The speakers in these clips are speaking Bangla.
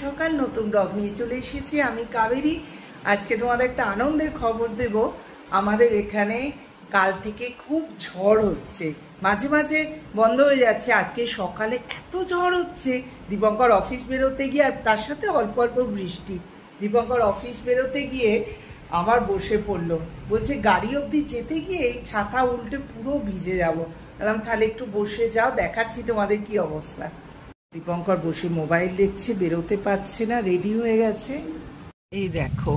সকাল নতুন ব্লগ নিয়ে চলে এসেছি আমি কাবেরী। আজকে তোমাদের একটা আনন্দের খবর দেব। আমাদের এখানে কাল থেকে খুব ঝড় হচ্ছে, মাঝে মাঝে বন্ধ হয়ে যাচ্ছে। আজকে সকালে এত ঝড় হচ্ছে, দীপঙ্কর অফিস বেরোতে গিয়ে, আর তার সাথে অল্প অল্প বৃষ্টি। দীপঙ্কর অফিস বেরোতে গিয়ে আমার বসে পড়লো, বলছে গাড়ি অবধি যেতে গিয়ে এই ছাতা উল্টে পুরো ভিজে যাবো। বললাম তাহলে একটু বসে যাও, দেখাচ্ছি তোমাদের কি অবস্থা। দীপঙ্কর বসে মোবাইল দেখছে, বেরোতে পারছে না, রেডি হয়ে গেছে। এই দেখো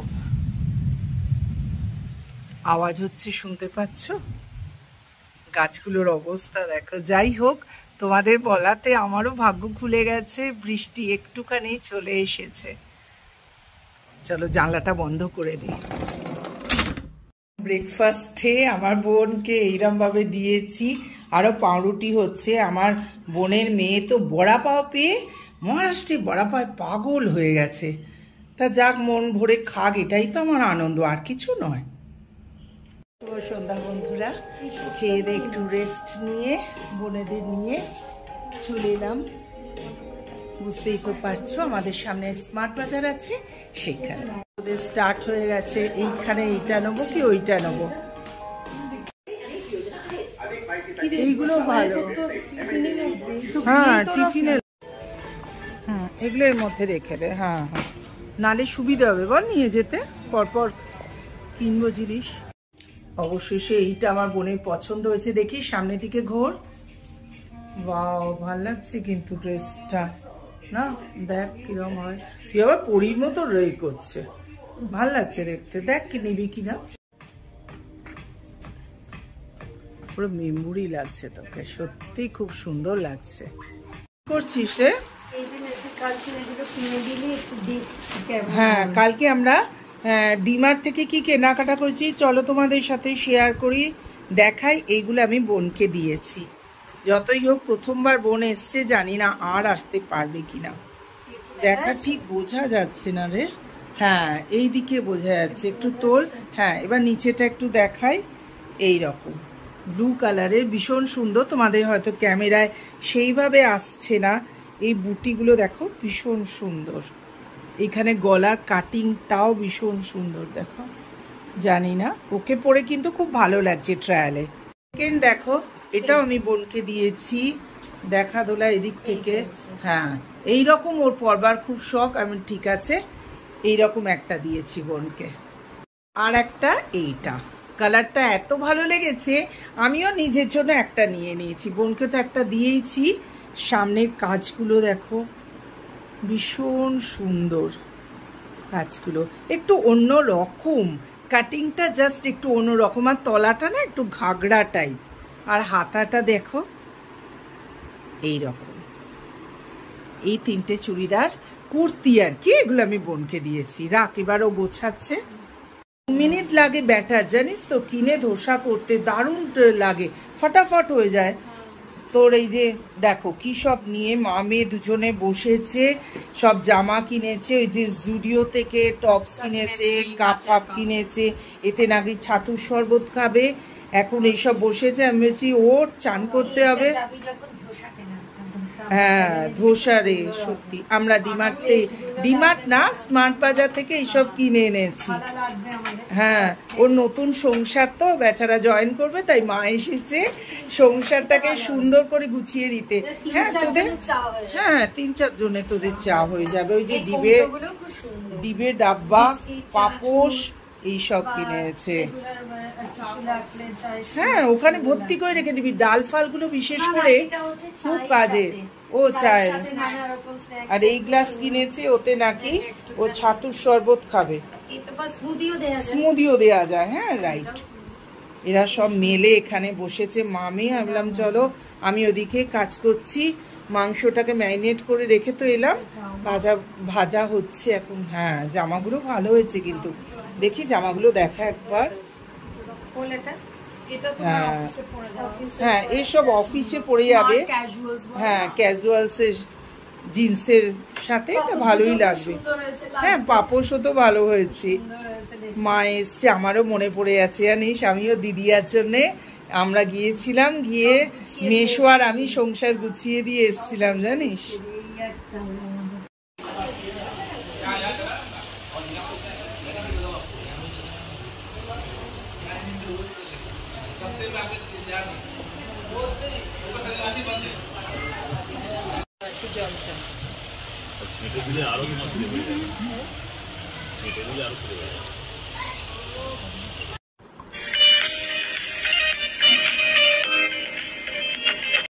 আওয়াজ হচ্ছে, শুনতে পাচ্ছ? গাছগুলোর অবস্থা দেখো। যাই হোক, তোমাদের বলাতে আমারও ভাগ্য খুলে গেছে, বৃষ্টি একটুখানি চলে এসেছে। চলো জানলাটা বন্ধ করে দিই। ব্রেকফাস্টে আমার বোনকে এইরকম ভাবে দিয়েছি, আরো পাউরুটি হচ্ছে। আমার বোনের মেয়ে তো বড়া পাও পেয়ে মহারাষ্ট্রে বড়া পায় পাগল হয়ে গেছে। তা যাক, মন ভরে খাক, এটাই তো আমার আনন্দ, আর কিছু নয়। সন্ধ্যা বন্ধুরা, খেয়ে দিয়ে একটু রেস্ট নিয়ে বোনেদের নিয়ে চলে এলাম। বুঝতেই তো পারছো, আমাদের সামনে স্মার্ট বাজার আছে, সেখানে ওদের স্টার্ট হয়ে গেছে। এইখানে এইটা নেবো কি ওইটা নেবো, এইগুলো ভালো। হ্যাঁ টিফিনে, এগুলো এর মধ্যে রেখে দে। হ্যাঁ হ্যাঁ, নালে সুবিধা হবে বল নিয়ে যেতে, পরপর কিনবো জিনিস। অবশেষে এইটা আমার বোনের পছন্দ হয়েছে। দেখি সামনের দিকে ঘোর। বাও, ভাল লাগছে কিন্তু ড্রেসটা না, দেখ কিরম হয়। তুই আবার পরীর মতো রেই করছে, ভাল লাগছে দেখতে। দেখ কি নিবি কিনা। পুরো মেমোরি লাগছে তোকে, সত্যি খুব সুন্দর লাগছে। করছিস রে? হ্যাঁ, কালকে আমরা ডিমার্ট থেকে কি কেনাকাটা করেছি চলো তোমাদের সাথে শেয়ার করি, দেখাই। এইগুলো আমি বোনকে দিয়েছি। যতই হোক প্রথমবার বোন এসছে, জানি না আর আসতে পারবে কিনা। দেখা ঠিক বোঝা যাচ্ছে না রে। হ্যাঁ, এই দিকে বোঝা যাচ্ছে, একটু তোল। হ্যাঁ, এবার নিচেটা একটু দেখাই। এই রকম ব্লু কালারের, ভীষণ সুন্দর। তোমাদের হয়তো ক্যামেরায় সেইভাবে আসছে না। এই বুটিগুলো দেখো, ভীষণ সুন্দর। এখানে গলার কাটিংটাও ভীষণ সুন্দর, দেখো। জানি না, ওকে পরে কিন্তু খুব ভালো লাগছে ট্রায়ালে। সেকেন্ড দেখো, এটাও আমি বোনকে দিয়েছি। দেখা দোলা এদিক থেকে। হ্যাঁ, এইরকম ওর পরবার খুব শখ। আমি ঠিক আছে, এইরকম একটা দিয়েছি বোনকে। আর একটা এইটা, কালারটা এত ভালো লেগেছে, আমিও নিজের জন্য একটা নিয়ে নিয়েছি। বোনকে তো একটা দিয়েইছি। সামনের কাজগুলো দেখো, ভীষণ সুন্দর কাজগুলো, একটু অন্য রকম। কাটিংটা জাস্ট একটু অন্য রকম, আর তলাটা না একটু ঘাগড়া টাইপ, আর হাতাটা দেখো এই রকম। এই তিনটে চুড়িদার, কুর্তি আর কি, এগুলো আমি বোনকে দিয়েছি। রাখ, এবার ও গোছাচ্ছে। 2 মিনিট লাগে ব্যাটার, জানিস তো, কিনে ধোসা করতে দারুণ লাগে, ফটাফট হয়ে যায়। তোর এই যে দেখো কি সব নিয়ে মা মেয়ে দুজনে বসেছে, সব জামা কিনেছে। ওই যে জুডিও থেকে টপস কিনেছে, কাপ ফাপ কিনেছে। এতে নাকি ছাতুর শরবত খাবে। এখন এইসব বসেছে। আমি বলছি ওর চান করতে হবে। হ্যাঁ, ধোসা রে, সত্যি আমরা ডিমার্ট না, স্মার্ট বাজার থেকে এইসব কিনে এনেছি। হ্যাঁ, ওর নতুন সংসার তো, বেচারা জয়েন করবে, তাই মা এসেছে সংসারটাকে সুন্দর করে গুছিয়ে দিতে। হ্যাঁ তোদের, হ্যাঁ 3-4 জনে তোদের চা হয়ে যাবে। ওই যে ডিবে ডাব্বা, পাপোশ, এইসব কিনেছে। হ্যাঁ, ওখানে ভর্তি করে রেখে দিবি। ডাল ফালগুলো বিশেষ করে খুব কাজে। ও চায়। আর এই গ্লাস কিনেছে, ওতে নাকি ও ছাতুর শরবত খাবে, স্মুদিও দেয়া যায়। হ্যাঁ রাইট। এরা সব মেলে এখানে বসেছে মামে। ভাবলাম চলো, আমি ওদিকে কাজ করছি। মাংসটাকে ম্যারিনেট করে রেখে তো এলাম, ভাজা হচ্ছে এখন। হ্যাঁ, জামাগুলো ভালো হয়েছে কিন্তু, দেখি জামাগুলো দেখা একবার। হ্যাঁ, এসব অফিসে পরে যাবে। হ্যাঁ, ক্যাজুয়ালসের জিন্সের সাথে এটা ভালোই লাগবে। হ্যাঁ, পাপোশও তো ভালো হয়েছে। মা এসছে, আমারও মনে পড়ে যাচ্ছে জানিস, আমিও দিদিয়ার জন্যে আমরা গিয়েছিলাম, গিয়ে মেশো আর আমি সংসার গুছিয়ে দিয়ে এসেছিলাম জানিস। একটু জলটা ছেঁটে দিলে আরো তোমার ফিরে হয়ে যাবে, ছেঁটে দিলে আরো ফিরে হয়ে যাবে।